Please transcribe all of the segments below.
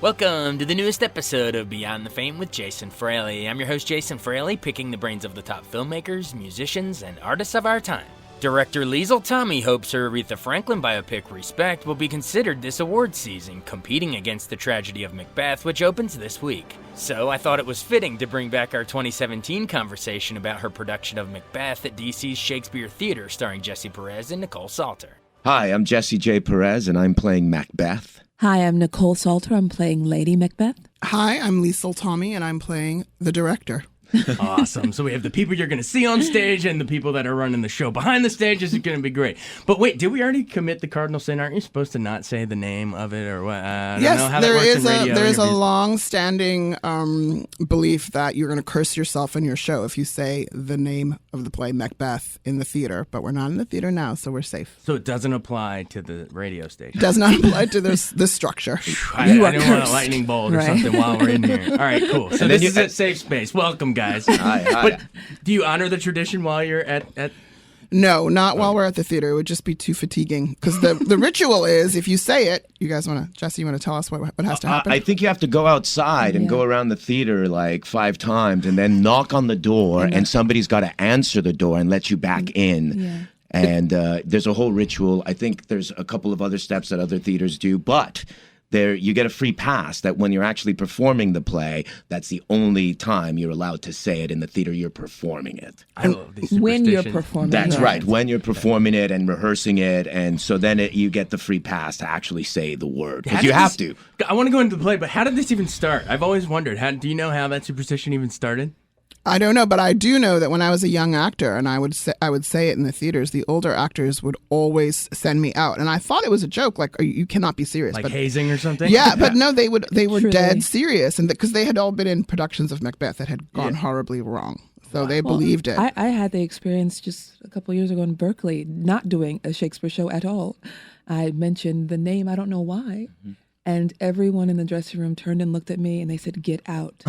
Welcome to the newest episode of Beyond the Fame with Jason Fraley. I'm your host, Jason Fraley, picking the brains of the top filmmakers, musicians, and artists of our time. Director Liesl Tommy hopes her Aretha Franklin biopic Respect will be considered this award season, competing against the Tragedy of Macbeth, which opens this week. So I thought it was fitting to bring back our 2017 conversation about her production of Macbeth at DC's Shakespeare Theatre, starring Jesse Perez and Nicole Salter. Hi, I'm Jesse J. Perez, and I'm playing Macbeth. Hi, I'm Nicole Salter. I'm playing Lady Macbeth. Hi, I'm Liesl Tommy, and I'm playing the director. Awesome. So we have the people you're going to see on stage and the people that are running the show behind the stage. This is going to be great. But wait, did we already commit the cardinal sin? Aren't you supposed to not say the name of it or what? I don't know how that works in radio there is a interviews. long-standing belief that you're going to curse yourself in your show if you say the name of the play Macbeth in the theater. But we're not in the theater now, so we're safe. So it doesn't apply to the radio station. Does not apply to this structure. I didn't want a lightning bolt or something while we're in here. All right, cool. So this is a safe space. Welcome, guys. Hi. But do you honor the tradition while you're at No, not while we're at the theater. It would just be too fatiguing. Because the ritual is, if you say it, you guys want to, Jesse, you want to tell us what has to happen? I think you have to go outside and go around the theater like 5 times and then knock on the door, and somebody's got to answer the door and let you back in. Yeah. And there's a whole ritual. I think there's a couple of other steps that other theaters do, but you get a free pass that when you're actually performing the play, that's the only time you're allowed to say it in the theater you're performing it. I love these When you're superstitions. performing. That's it. right. When you're performing it and rehearsing it, and so then you get the free pass to actually say the word, because you have to. I want to go into the play, but how did this even start? I've always wondered. Do you know how that superstition even started? I don't know, but I do know that when I was a young actor and I would say it in the theaters, the older actors would always send me out, and I thought it was a joke, like you cannot be serious, Like but hazing or something? yeah, but no, they were Truly. dead serious, and because they had all been in productions of Macbeth that had gone horribly wrong, so they believed it. I had the experience just a couple years ago in Berkeley, not doing a Shakespeare show at all. I mentioned the name, I don't know why, and everyone in the dressing room turned and looked at me and they said, "Get out."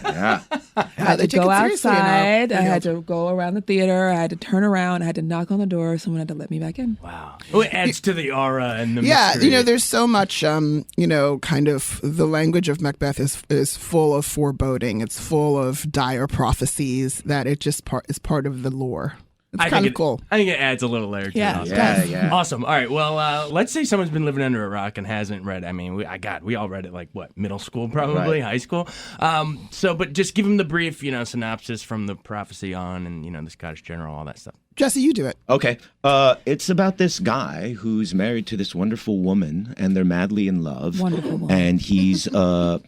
Yeah. I had they to take go it seriously in our outside. I had field. to go around the theater. I had to turn around. I had to knock on the door. Someone had to let me back in. Wow. Well, it adds to the aura and the Yeah, mystery. there's so much, kind of the language of Macbeth is full of foreboding. It's full of dire prophecies that it just is part of the lore. It's kind of cool. I think it adds a little layer to Yeah. it. Yeah. Awesome. All right. Well, let's say someone's been living under a rock and hasn't read. I mean, we all read it like what, middle school, probably Right. high school. But just give them the brief, synopsis from the prophecy on, and the Scottish general, all that stuff. Jesse, you do it. Okay. It's about this guy who's married to this wonderful woman, and they're madly in love. Wonderful woman. And he's a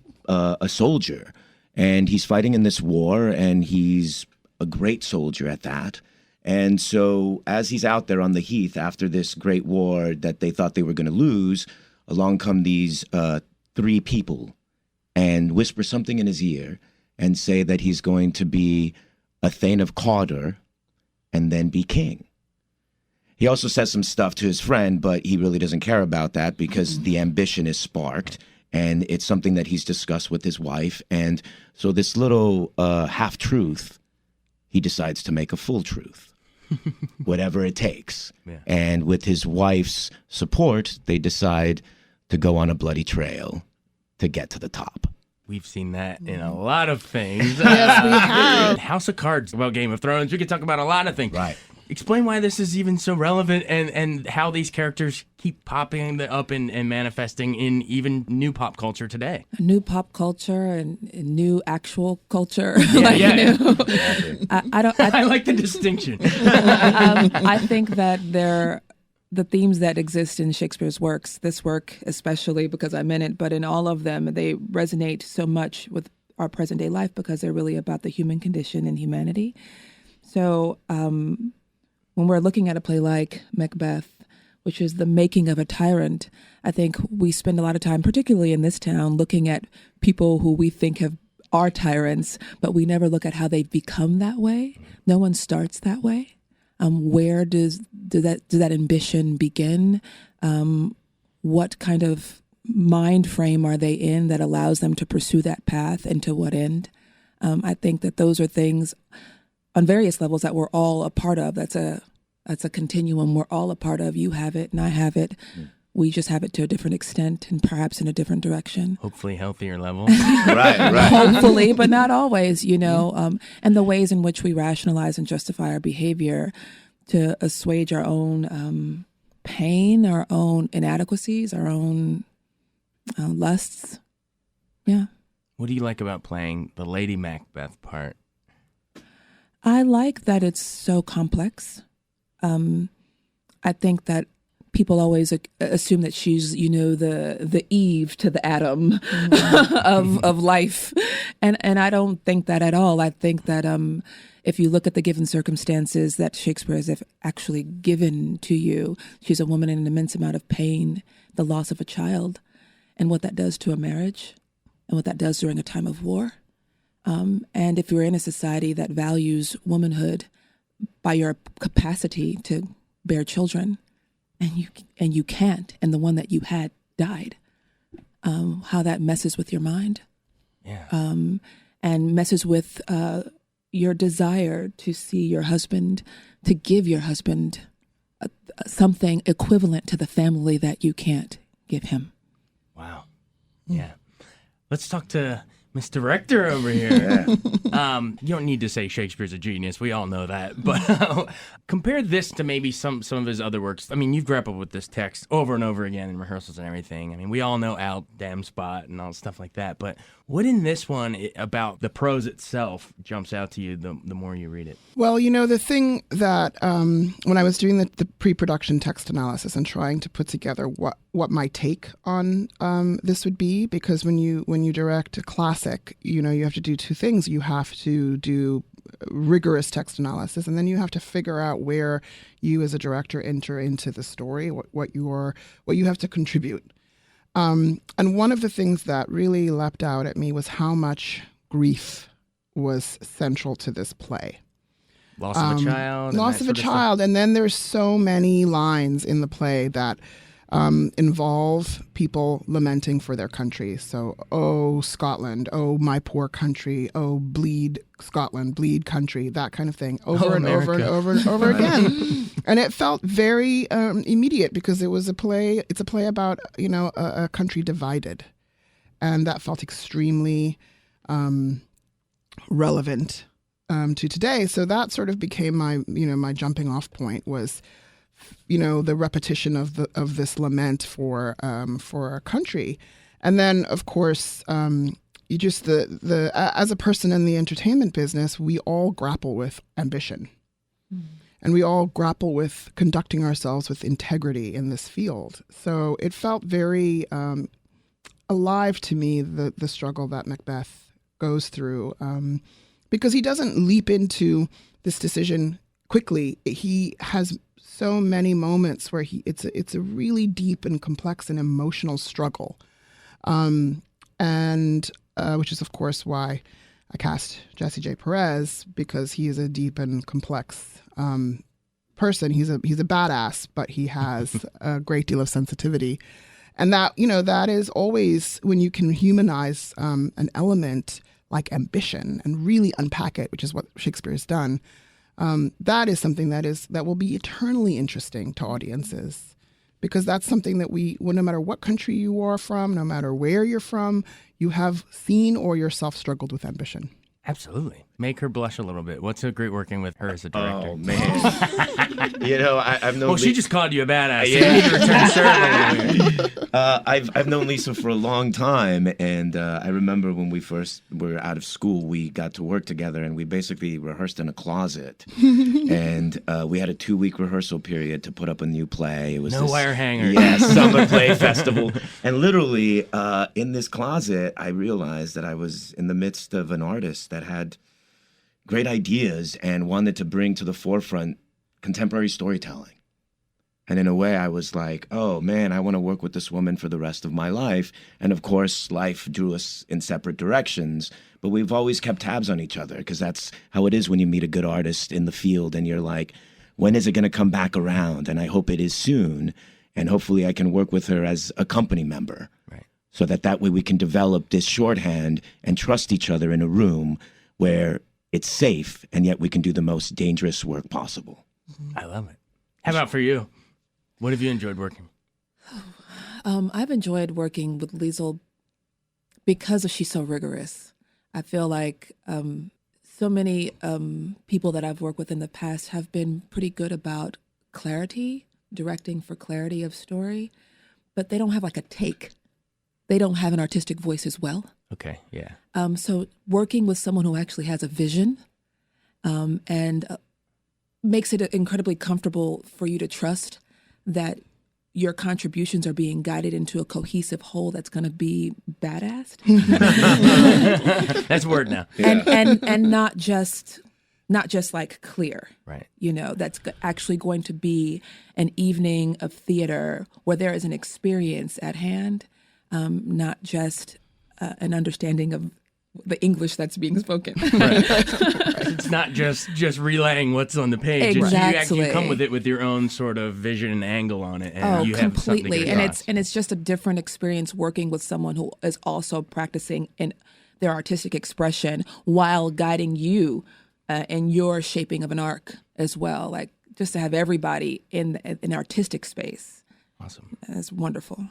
soldier, and he's fighting in this war, and he's a great soldier at that. And so as he's out there on the heath after this great war that they thought they were going to lose, along come these 3 people and whisper something in his ear and say that he's going to be a Thane of Cawdor and then be king. He also says some stuff to his friend, but he really doesn't care about that because the ambition is sparked, and it's something that he's discussed with his wife. And so this little half-truth, he decides to make a full truth. Whatever it takes. Yeah. And with his wife's support, they decide to go on a bloody trail to get to the top. We've seen that in a lot of things. Yes, we have. House of Cards, well, Game of Thrones. We could talk about a lot of things. Right. Explain why this is even so relevant and how these characters keep popping up and manifesting in even new pop culture today. New pop culture and new actual culture. I like the distinction. I think that the themes that exist in Shakespeare's works, this work especially because I'm in it, but in all of them, they resonate so much with our present day life because they're really about the human condition and humanity. So when we're looking at a play like Macbeth, which is the making of a tyrant, I think we spend a lot of time, particularly in this town, looking at people who we think are tyrants, but we never look at how they've become that way. No one starts that way. Where does that ambition begin? What kind of mind frame are they in that allows them to pursue that path, and to what end? I think that those are things on various levels that we're all a part of. That's a continuum we're all a part of. You have it and I have it. We just have it to a different extent and perhaps in a different direction. Hopefully healthier level. Right. Hopefully, but not always, and the ways in which we rationalize and justify our behavior to assuage our own pain, our own inadequacies, our own lusts. Yeah. What do you like about playing the Lady Macbeth part? I like that it's so complex. I think that people always assume that she's, the Eve to the Adam of life. And I don't think that at all. I think that if you look at the given circumstances that Shakespeare has actually given to you, she's a woman in an immense amount of pain, the loss of a child, and what that does to a marriage, and what that does during a time of war. And if you're in a society that values womanhood by your capacity to bear children, and you can't, and the one that you had died, how that messes with your mind, and messes with your desire to see your husband, to give your husband something equivalent to the family that you can't give him. Wow. Yeah. Let's talk to Miss Director over here. You don't need to say Shakespeare's a genius. We all know that. But compare this to maybe some of his other works. I mean, you've grappled with this text over and over again in rehearsals and everything. I mean, we all know Al Damn Spot and all stuff like that. But what in this one about the prose itself jumps out to you the more you read it? Well, the thing that when I was doing the pre-production text analysis and trying to put together what my take on this would be, because when you direct a classic, you have to do two things. You have to do rigorous text analysis, and then you have to figure out where you as a director enter into the story, what you have to contribute. And one of the things that really leapt out at me was how much grief was central to this play. Loss of a child. Loss of a child. And then there's so many lines in the play that involve people lamenting for their country. So, oh, Scotland, oh, my poor country, oh, bleed Scotland, bleed country, that kind of thing, over and over and over and over again. And it felt very immediate because it's a play about, a country divided. And that felt extremely relevant to today. So that sort of became my jumping off point was, the repetition of this lament for our country. And then, of course, you just as a person in the entertainment business, we all grapple with ambition. And we all grapple with conducting ourselves with integrity in this field. So it felt very alive to me, the struggle that Macbeth goes through, because he doesn't leap into this decision quickly. He has so many moments where it's a really deep and complex and emotional struggle, and which is of course why I cast Jesse J. Perez, because he is a deep and complex person. He's a badass, but he has a great deal of sensitivity, and that is always when you can humanize an element like ambition and really unpack it, which is what Shakespeare has done. That is something that will be eternally interesting to audiences, because that's something that no matter what country you are from, no matter where you're from, you have seen or yourself struggled with ambition. Absolutely. Make her blush a little bit. What's so great working with her as a director? Oh, man. I've known... Well, she just called you a badass. Yeah. You need to return serve. I've known Lisa for a long time, and I remember when we first were out of school, we got to work together, and we basically rehearsed in a closet. And we had a 2-week rehearsal period to put up a new play. It was no wire hangers. Yeah, summer play festival. And literally, in this closet, I realized that I was in the midst of an artist that had great ideas and wanted to bring to the forefront contemporary storytelling. And in a way, I was like, oh, man, I want to work with this woman for the rest of my life. And of course, life drew us in separate directions. But we've always kept tabs on each other, because that's how it is when you meet a good artist in the field. And you're like, when is it going to come back around? And I hope it is soon. And hopefully I can work with her as a company member. Right. So that way we can develop this shorthand and trust each other in a room where it's safe, and yet we can do the most dangerous work possible. I love it. How about for you? What have you enjoyed working? I've enjoyed working with Liesl because she's so rigorous. I feel like so many people that I've worked with in the past have been pretty good about clarity, directing for clarity of story, but they don't have like a take. They don't have an artistic voice as well. Okay, yeah. So working with someone who actually has a vision and makes it incredibly comfortable for you to trust that your contributions are being guided into a cohesive whole that's going to be badass. That's a word now. And not just like clear. Right. You know, that's actually going to be an evening of theater where there is an experience at hand, not just an understanding of the English that's being spoken. Right. It's not just relaying what's on the page. Exactly. You come with it with your own sort of vision and angle on it, and you have something completely. to And it's just a different experience working with someone who is also practicing in their artistic expression while guiding you in your shaping of an arc as well. Like just to have everybody in an artistic space. Awesome. That's wonderful.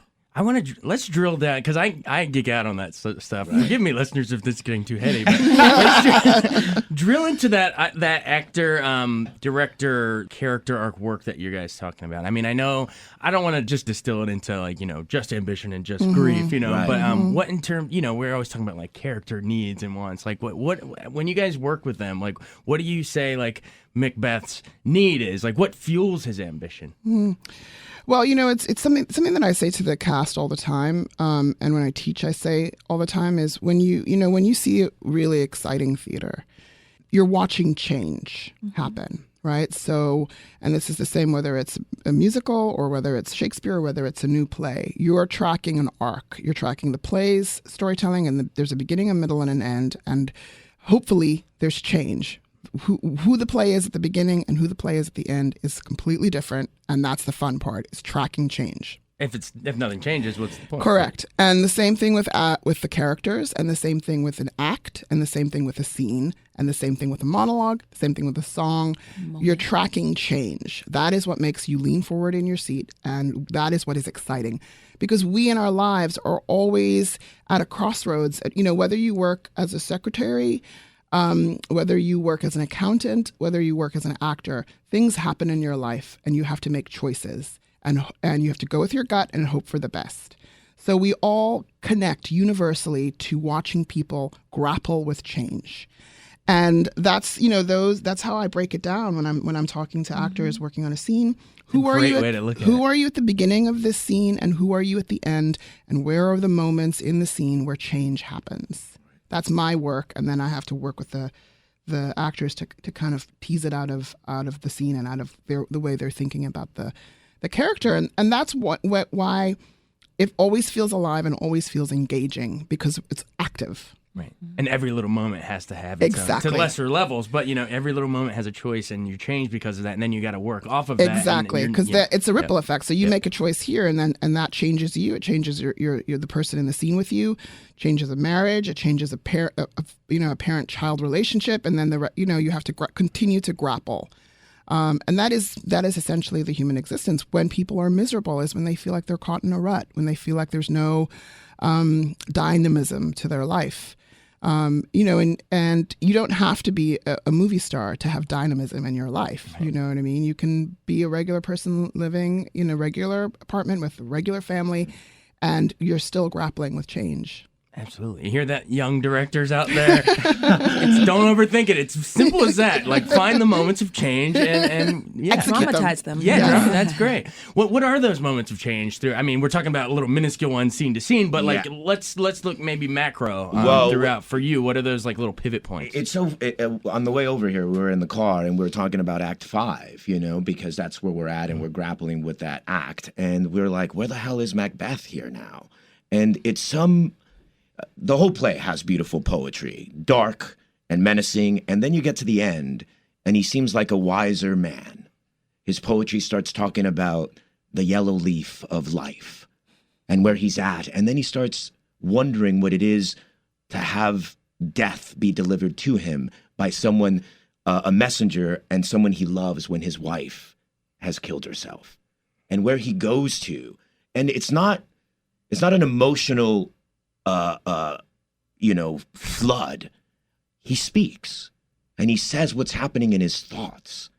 Let's drill down, because I geek out on that stuff. Forgive me, listeners, if this is getting too heady. But let's drill into that actor, director, character arc work that you guys talking about. I mean, I know I don't want to just distill it into like just ambition and just grief, Right. But what in terms, we're always talking about like character needs and wants. Like what when you guys work with them, like what do you say like Macbeth's need is? Like what fuels his ambition? Well, it's something that I say to the cast all the time, and when I teach, I say all the time is when you see a really exciting theater, you're watching change happen, right? So, and this is the same whether it's a musical or whether it's Shakespeare or whether it's a new play. You are tracking an arc. You're tracking the play's storytelling, and there's a beginning, a middle, and an end, and hopefully there's change. Who the play is at the beginning and who the play is at the end is completely different, and that's the fun part, is tracking change. If nothing changes, what's the point? Correct. And the same thing with the characters, and the same thing with an act, and the same thing with a scene, and the same thing with a monologue, the same thing with a song. You're tracking change. That is what makes you lean forward in your seat, and that is what is exciting. Because we in our lives are always at a crossroads. Whether you work as a secretary, whether you work as an accountant, whether you work as an actor, things happen in your life and you have to make choices and you have to go with your gut and hope for the best. So we all connect universally to watching people grapple with change. And that's, that's how I break it down when I'm talking to actors working on a scene. Who are you at the beginning of this scene and who are you at the end, and where are the moments in the scene where change happens? That's my work, and then I have to work with the actors to kind of tease it out of the scene and out of the way they're thinking about the character, and that's why it always feels alive and always feels engaging, because it's active. Right. And every little moment has to have its own, to lesser levels, but every little moment has a choice, and you change because of that, and then you got to work off of that. Exactly, because it's a ripple effect. So you make a choice here, and that changes you. It changes you're the person in the scene with you. Changes a marriage. It changes a parent-child relationship, and then you have to continue to grapple. And that is essentially the human existence. When people are miserable is when they feel like they're caught in a rut, when they feel like there's no dynamism to their life. And you don't have to be a movie star to have dynamism in your life. Right. You know what I mean? You can be a regular person living in a regular apartment with a regular family, and you're still grappling with change. Absolutely. You hear that, young directors out there? Don't overthink it. It's simple as that. Like, find the moments of change and traumatize them. Yeah, that's great. What are those moments of change through? I mean, we're talking about a little minuscule ones scene to scene, but let's look maybe macro throughout. For you, what are those like little pivot points? It's on the way over here, we were in the car and we were talking about Act 5, because that's where we're at and we're grappling with that act. And we're like, where the hell is Macbeth here now? And it's the whole play has beautiful poetry, dark and menacing, and then you get to the end, and he seems like a wiser man. His poetry starts talking about the yellow leaf of life and where he's at, and then he starts wondering what it is to have death be delivered to him by someone, a messenger, and someone he loves when his wife has killed herself, and where he goes to. And it's not It's not an emotional, flood. He speaks, and he says what's happening in his thoughts.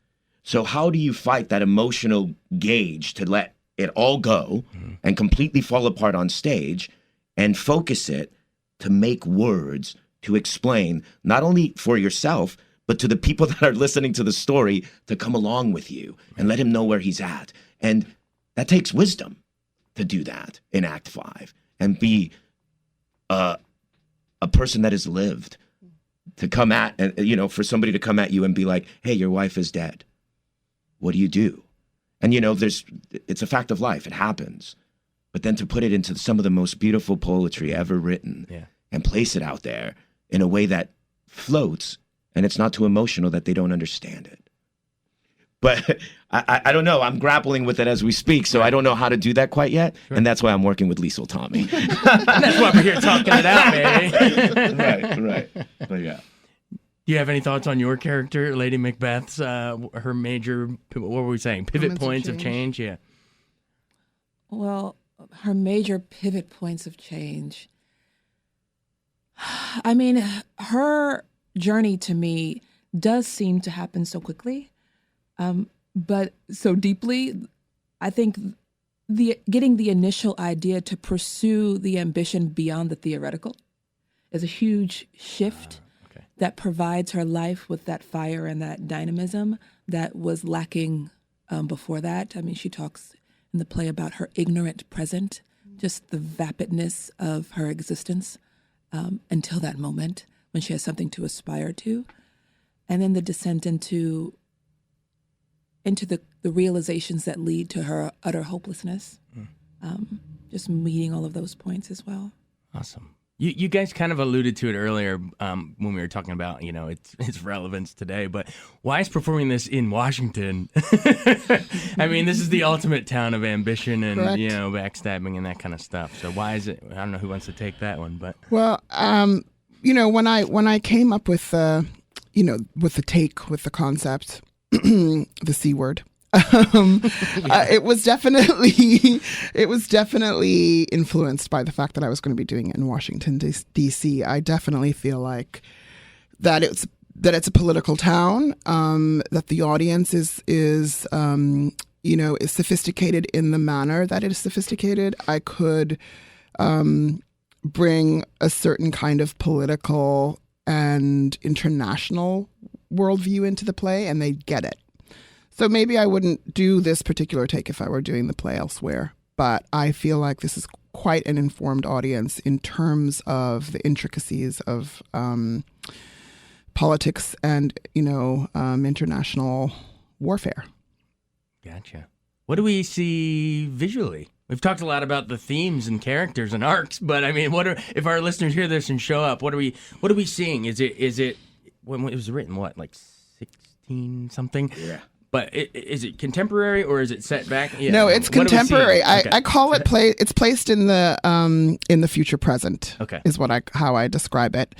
So how do you fight that emotional gauge to let it all go and completely fall apart on stage and focus it to make words to explain, not only for yourself, but to the people that are listening to the story to come along with you and let him know where he's at. And that takes wisdom to do that in Act 5 and be a person that has lived, to come at, for somebody to come at you and be like, hey, your wife is dead. What do you do? And, it's a fact of life. It happens. But then to put it into some of the most beautiful poetry ever written and place it out there in a way that floats and it's not too emotional that they don't understand it. But I don't know. I'm grappling with it as we speak, so I don't know how to do that quite yet. Sure. And that's why I'm working with Liesl Tommy. That's why we're here talking it out, baby. Right. But yeah. Do you have any thoughts on your character, Lady Macbeth's, her major, what were we saying, pivot points of change? Yeah. Well, her major pivot points of change. I mean, her journey to me does seem to happen so quickly, but so deeply. I think getting the initial idea to pursue the ambition beyond the theoretical is a huge shift that provides her life with that fire and that dynamism that was lacking before that. I mean, she talks in the play about her ignorant present, just the vapidness of her existence until that moment when she has something to aspire to. And then the descent into the realizations that lead to her utter hopelessness. Just meeting all of those points as well. Awesome. You guys kind of alluded to it earlier when we were talking about, its relevance today, but why is performing this in Washington? I mean, this is the ultimate town of ambition and, Correct. Backstabbing and that kind of stuff. So why is it, I don't know who wants to take that one, but. Well, when I came up with, with the take, with the concept, the C word, it was definitely influenced by the fact that I was going to be doing it in Washington, D.C. I definitely feel like that it's a political town, that the audience is sophisticated in the manner that it is sophisticated. I could bring a certain kind of political and international worldview into the play, and they'd get it. So maybe I wouldn't do this particular take if I were doing the play elsewhere, but I feel like this is quite an informed audience in terms of the intricacies of politics and, international warfare. Gotcha. What do we see visually? We've talked a lot about the themes and characters and arcs, but I mean, if our listeners hear this and show up, what are we seeing? Is it when it was written, like 16 something? Yeah. But is it contemporary or is it set back? Yeah. No, it's contemporary. I call it it's placed in the future present. Okay, is how I describe it,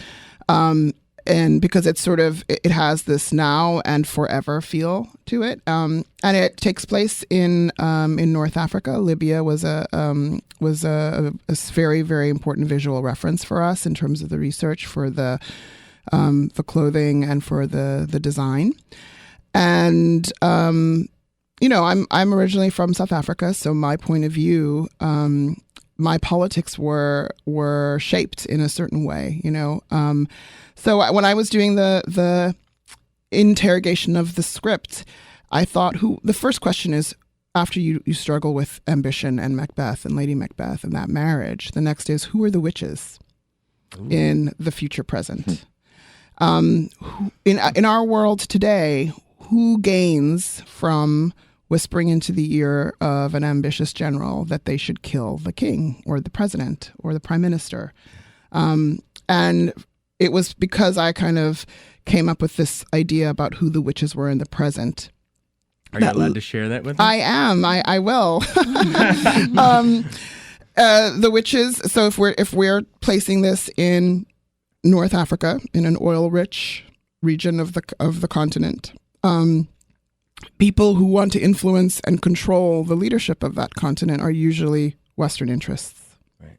and because it's sort of it has this now and forever feel to it, and it takes place in North Africa. Libya was a very, very important visual reference for us in terms of the research for the clothing and for the design. And, I'm originally from South Africa, so my point of view, my politics were shaped in a certain way, So when I was doing the interrogation of the script, I thought the first question is, after you struggle with ambition and Macbeth and Lady Macbeth and that marriage, the next is, who are the witches in the future present? In our world today, who gains from whispering into the ear of an ambitious general that they should kill the king or the president or the prime minister? And it was because I kind of came up with this idea about who the witches were in the present. Are you allowed to share that with us? I am. I will. The witches. So if we're placing this in North Africa, in an oil-rich region of the continent, people who want to influence and control the leadership of that continent are usually Western interests. Right.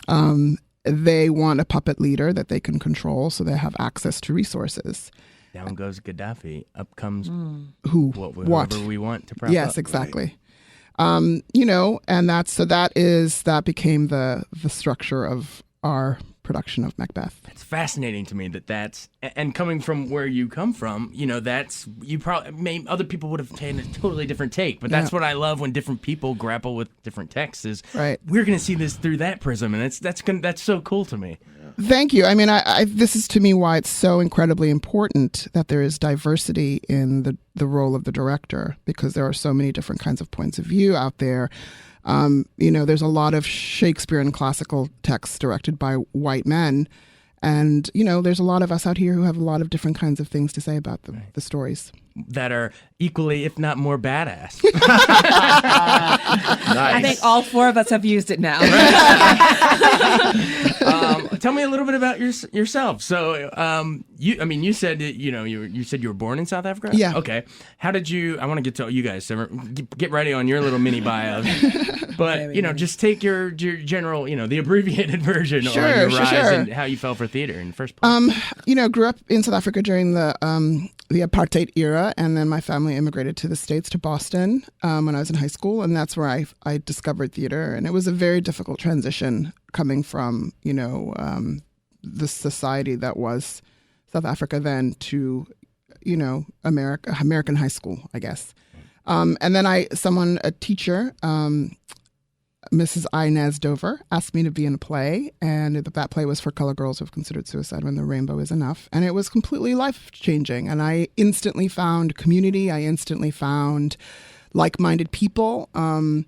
They want a puppet leader that they can control so they have access to resources. Down goes Gaddafi. Up comes What? whoever we want to prop Yes, up. exactly. Right. And that became the structure of our production of Macbeth. It's fascinating to me that's and coming from where you come from, that's you probably other people would have taken a totally different take, but that's what I love when different people grapple with different texts. Is right. We're going to see this through that prism, and that's so cool to me. Thank you. I mean, this is to me why it's so incredibly important that there is diversity in the role of the director, because there are so many different kinds of points of view out there. There's a lot of Shakespeare and classical texts directed by white men. And, there's a lot of us out here who have a lot of different kinds of things to say about the stories. That are equally, if not more, badass. Nice. I think all four of us have used it now. Tell me a little bit about yourself. So, you said that, you said you were born in South Africa? Yeah. Okay. How did you? I want to get to you guys. So get ready on your little mini bio. But just take your general, the abbreviated version on your rise and how you fell for theater in the first place. Grew up in South Africa during the apartheid era, and then my family immigrated to the States, to Boston, when I was in high school, and that's where I discovered theater. And it was a very difficult transition coming from, the society that was South Africa then to, American high school, I guess. And then a teacher, Mrs. Inez Dover, asked me to be in a play, and that play was For Color Girls Who Have Considered Suicide When the Rainbow Is Enough. And it was completely life-changing, and I instantly found community. I instantly found like-minded people, and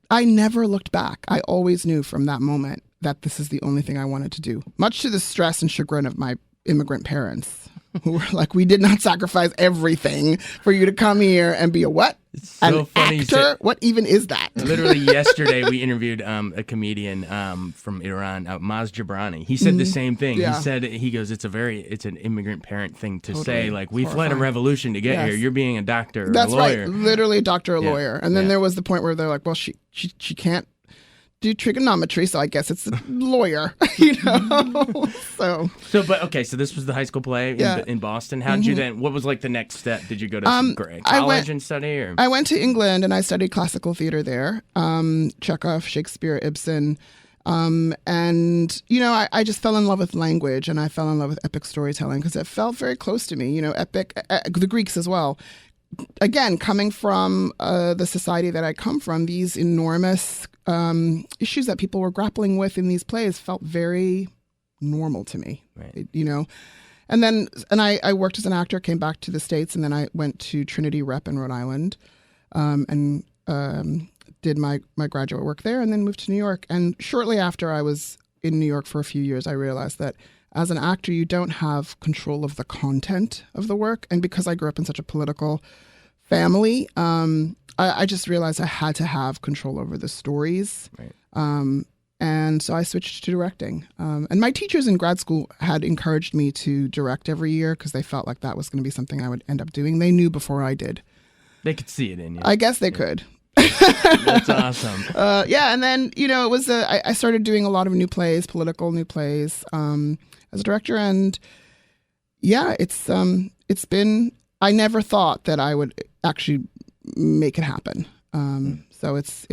I never looked back. I always knew from that moment that this is the only thing I wanted to do, much to the stress and chagrin of my immigrant parents, who were like, we did not sacrifice everything for you to come here and be a what? It's so funny. Actor? What even is that? Literally yesterday, we interviewed a comedian from Iran, Maz Jabrani. He said the same thing. Yeah. He goes, it's an immigrant parent thing to say, like, we fled a revolution to get here. You're being a doctor or That's a lawyer. Right. Literally a doctor or lawyer. And then there was the point where they're like, well, she can't do trigonometry, so I guess it's a lawyer, So this was the high school play in Boston. How did you then? What was like the next step? Did you go to college and study? Or? I went to England and I studied classical theater there. Chekhov, Shakespeare, Ibsen, and I just fell in love with language, and I fell in love with epic storytelling because it felt very close to me. Epic, the Greeks as well. Again, coming from the society that I come from, these enormous issues that people were grappling with in these plays felt very normal to me, right. And then I worked as an actor, came back to the States, and then I went to Trinity Rep in Rhode Island and did my graduate work there, and then moved to New York. And shortly after I was in New York for a few years, I realized that as an actor, you don't have control of the content of the work. And because I grew up in such a political family, I just realized I had to have control over the stories. Right. And so I switched to directing. And my teachers in grad school had encouraged me to direct every year because they felt like that was going to be something I would end up doing. They knew before I did. They could see it in you. I guess they could. That's awesome. And then, it was I started doing a lot of political new plays as a director. And it's been, I never thought that I would actually make it happen. So it's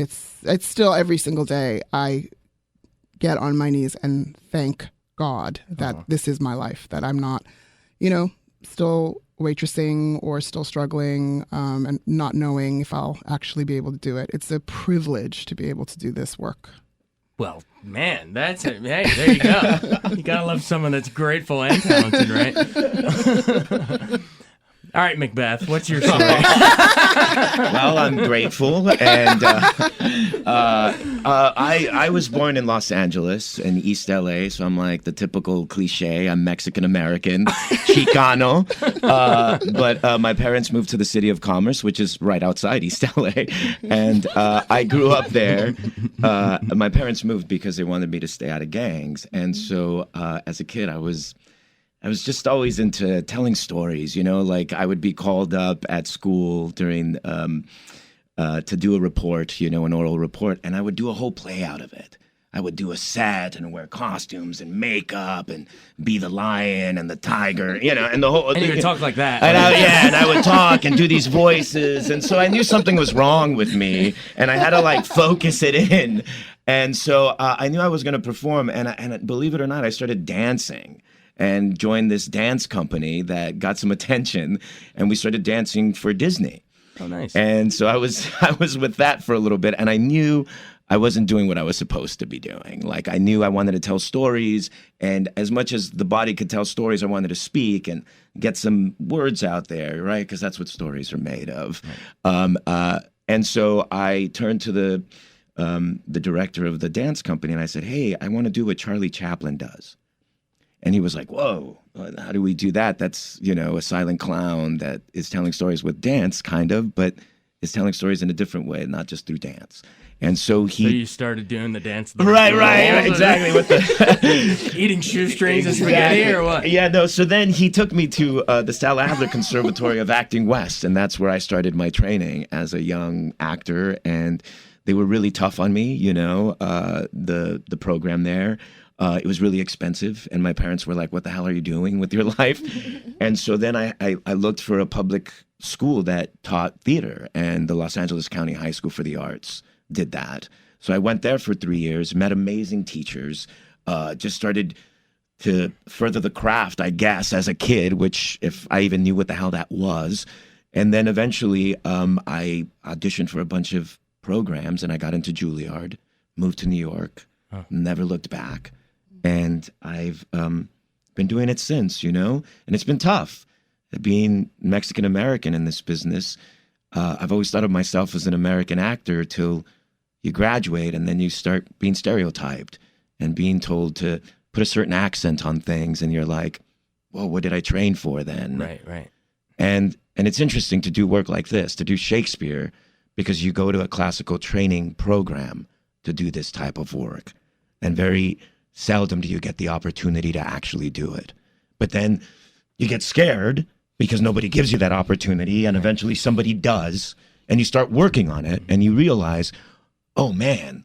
still every single day I get on my knees and thank God that this is my life, that I'm not, still waitressing or still struggling and not knowing if I'll actually be able to do it. It's a privilege to be able to do this work. Well, man, that's it. Hey, there you go. You gotta love someone that's grateful and talented, right? All right, Macbeth, what's your story? Well, I'm grateful, and I was born in Los Angeles in East LA, so I'm like the typical cliche. I'm Mexican American, Chicano, but my parents moved to the City of Commerce, which is right outside East LA, and I grew up there. My parents moved because they wanted me to stay out of gangs, and so as a kid, I was just always into telling stories, like I would be called up at school during to do a report, an oral report, and I would do a whole play out of it. I would do a set and wear costumes and makeup and be the lion and the tiger, and the whole. And you would talk like that. And I would talk and do these voices, and so I knew something was wrong with me, and I had to focus it in, and so I knew I was going to perform, and believe it or not, I started dancing. And joined this dance company that got some attention, and we started dancing for Disney. Oh, nice. And so I was with that for a little bit, and I knew I wasn't doing what I was supposed to be doing. I knew I wanted to tell stories, and as much as the body could tell stories, I wanted to speak and get some words out there, right? Because that's what stories are made of. Right. And so I turned to the director of the dance company, and I said, "Hey, I want to do what Charlie Chaplin does." And he was like, "Whoa, how do we do that? That's, a silent clown that is telling stories with dance, kind of, but is telling stories in a different way, not just through dance." And so So you started doing the dance. Right, exactly. With the eating shoestrings and spaghetti or what? Yeah, no. So then he took me to the Sal Adler Conservatory of Acting West, and that's where I started my training as a young actor. And they were really tough on me, the program there. It was really expensive, and my parents were like, "What the hell are you doing with your life?" And so then I looked for a public school that taught theater, and the Los Angeles County High School for the Arts did that. So I went there for 3 years, met amazing teachers, just started to further the craft, I guess, as a kid, which if I even knew what the hell that was. And then eventually I auditioned for a bunch of programs, and I got into Juilliard, moved to New York, never looked back. And I've been doing it since, and it's been tough. Being Mexican-American in this business, I've always thought of myself as an American actor till you graduate, and then you start being stereotyped and being told to put a certain accent on things, and you're like, well, what did I train for then? Right. And it's interesting to do work like this, to do Shakespeare, because you go to a classical training program to do this type of work. And very seldom do you get the opportunity to actually do it. But then you get scared because nobody gives you that opportunity, and eventually somebody does, and you start working on it, and you realize, oh man,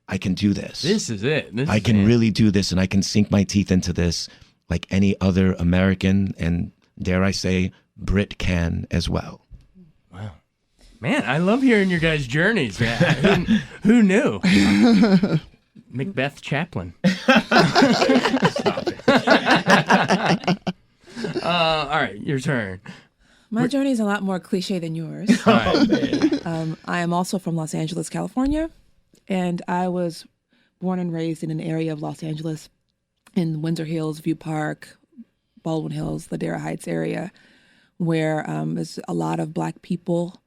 I can do this. This is it. I can really do this, and I can sink my teeth into this like any other American, and dare I say, Brit can as well. Wow. Man, I love hearing your guys' journeys. Who knew? Macbeth Chaplin. Stop it. All right, your turn. My journey is a lot more cliche than yours. I am also from Los Angeles, California, and I was born and raised in an area of Los Angeles in Windsor Hills, View Park, Baldwin Hills, Ladera Heights area, where there's a lot of Black people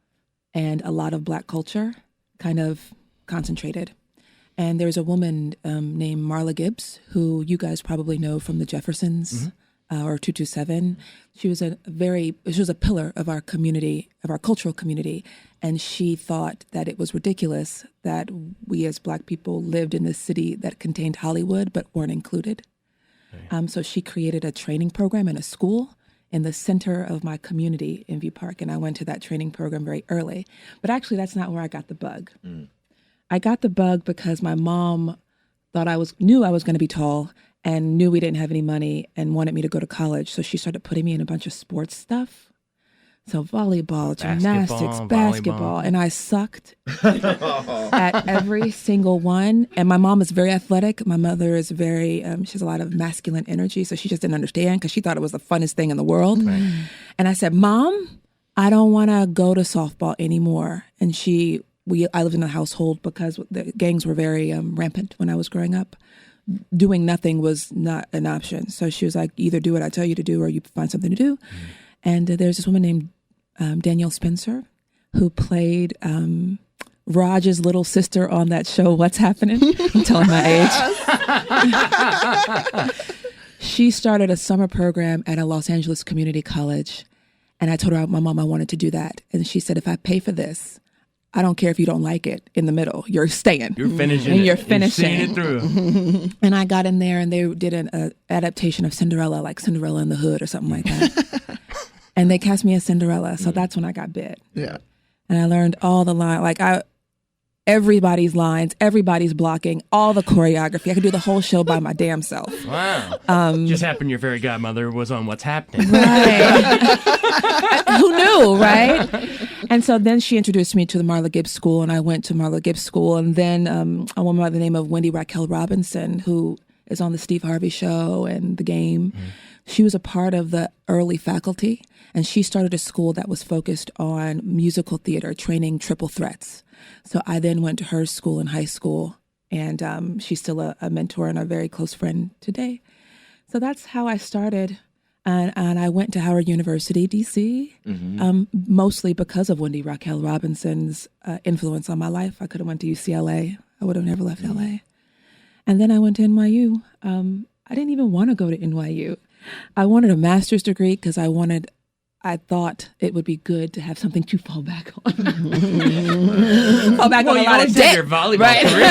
and a lot of Black culture kind of concentrated. And there's a woman named Marla Gibbs, who you guys probably know from the Jeffersons or 227. She was a pillar of our community, of our cultural community. And she thought that it was ridiculous that we as Black people lived in this city that contained Hollywood but weren't included. Right. So she created a training program in a school in the center of my community in View Park. And I went to that training program very early. But actually, that's not where I got the bug. I got the bug because my mom knew I was going to be tall and knew we didn't have any money and wanted me to go to college. So she started putting me in a bunch of sports stuff. So volleyball, gymnastics, basketball. And I sucked at every single one. And my mom is very athletic. My mother is very, she has a lot of masculine energy. So she just didn't understand because she thought it was the funnest thing in the world. Right. And I said, Mom, I don't want to go to softball anymore. And I lived in a household because the gangs were very rampant when I was growing up. Doing nothing was not an option. So she was like, either do what I tell you to do or you find something to do. And there's this woman named Danielle Spencer who played Raj's little sister on that show, What's Happening? I'm telling my age. She started a summer program at a Los Angeles community college. And I told her, my mom, I wanted to do that. And she said, if I pay for this, I don't care if you don't like it in the middle. You're staying. You're finishing and it. You're finishing. You're seeing it through. And I got in there and they did an adaptation of Cinderella, like Cinderella in the Hood or something like that. And they cast me as Cinderella. So that's when I got bit. Yeah. And I learned all the lines. everybody's lines, everybody's blocking, all the choreography. I could do the whole show by my damn self. Wow. Just happened your fairy godmother was on What's Happening. Right. Who knew, right? And so then she introduced me to the Marla Gibbs School, and I went to Marla Gibbs School. And then a woman by the name of Wendy Raquel Robinson, who is on the Steve Harvey Show and The Game, she was a part of the early faculty, and she started a school that was focused on musical theater, training triple threats. So I then went to her school in high school, and she's still a mentor and a very close friend today. So that's how I started. And I went to Howard University, D.C., mostly because of Wendy Raquel Robinson's influence on my life. I could have went to UCLA. I would have never left L.A. And then I went to NYU. I didn't even want to go to NYU. I wanted a master's degree because I thought it would be good to have something to fall back on. Fall back on a lot of debt. Your volleyball career.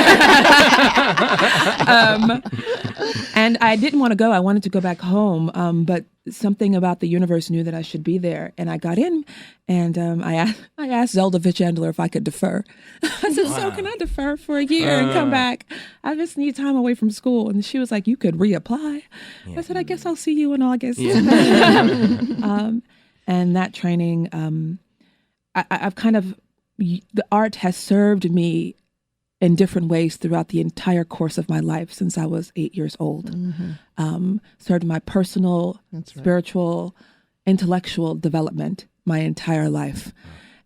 And I didn't want to go. I wanted to go back home, but something about the universe knew that I should be there. And I got in, and I asked Zelda Fichandler if I could defer. I said, so can I defer for a year and come back? I just need time away from school. And she was like, you could reapply. Yeah. I said, I guess I'll see you in August. Yeah. And that training, I've kind of, the art has served me in different ways throughout the entire course of my life since I was 8 years old. Served my personal, spiritual, intellectual development my entire life.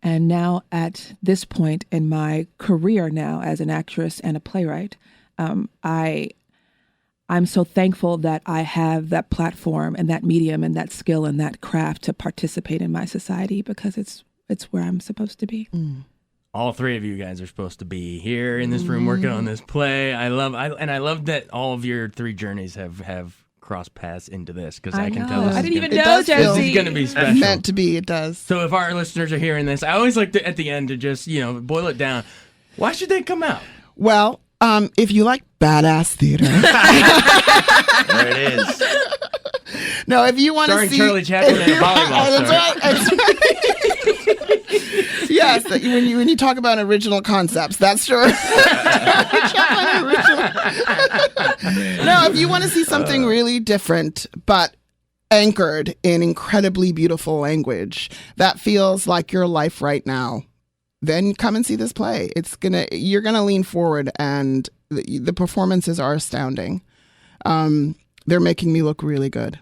And now at this point in my career now as an actress and a playwright, I'm so thankful that I have that platform and that medium and that skill and that craft to participate in my society, because it's where I'm supposed to be. All three of you guys are supposed to be here in this room working on this play. I love that all of your three journeys have crossed paths into this, because I can tell. I didn't even know, Jesse. This is going to be special. Meant to be. It does. So if our listeners are hearing this, I always like to, at the end, to just boil it down. Why should they come out? Well, if you like badass theater, There it is. no, if you want to see Charlie Chaplin and a volleyball star. That's right. Yes, when you talk about original concepts, that's true. No, if you want to see something really different, but anchored in incredibly beautiful language that feels like your life right now, then come and see this play. You're gonna lean forward, and the performances are astounding. They're making me look really good.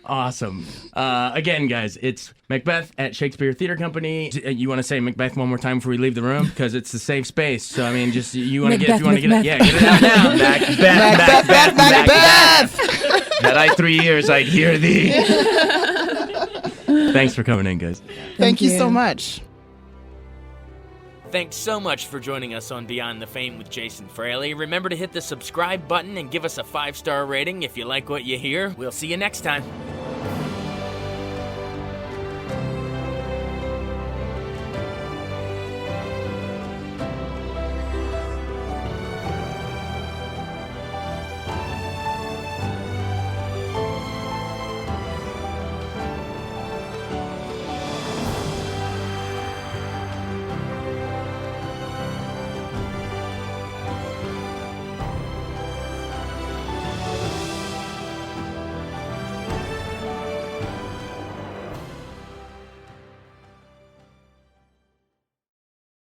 Awesome. Again, guys, it's Macbeth at Shakespeare Theatre Company. You want to say Macbeth one more time before we leave the room? Because it's a safe space. So, I mean, just you want to get it. Yeah, get it out now. Macbeth. Had I 3 years, I'd hear thee. Thanks for coming in, guys. Thank you so much. Thanks so much for joining us on Beyond the Fame with Jason Fraley. Remember to hit the subscribe button and give us a 5-star rating if you like what you hear. We'll see you next time.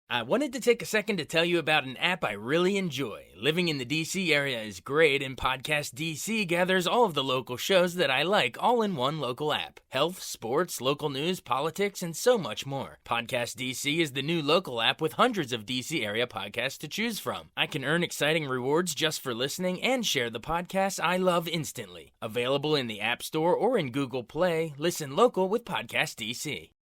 I wanted to take a second to tell you about an app I really enjoy. Living in the DC area is great, and Podcast DC gathers all of the local shows that I like all in one local app. Health, sports, local news, politics, and so much more. Podcast DC is the new local app with hundreds of DC area podcasts to choose from. I can earn exciting rewards just for listening and share the podcasts I love instantly. Available in the App Store or in Google Play, listen local with Podcast DC.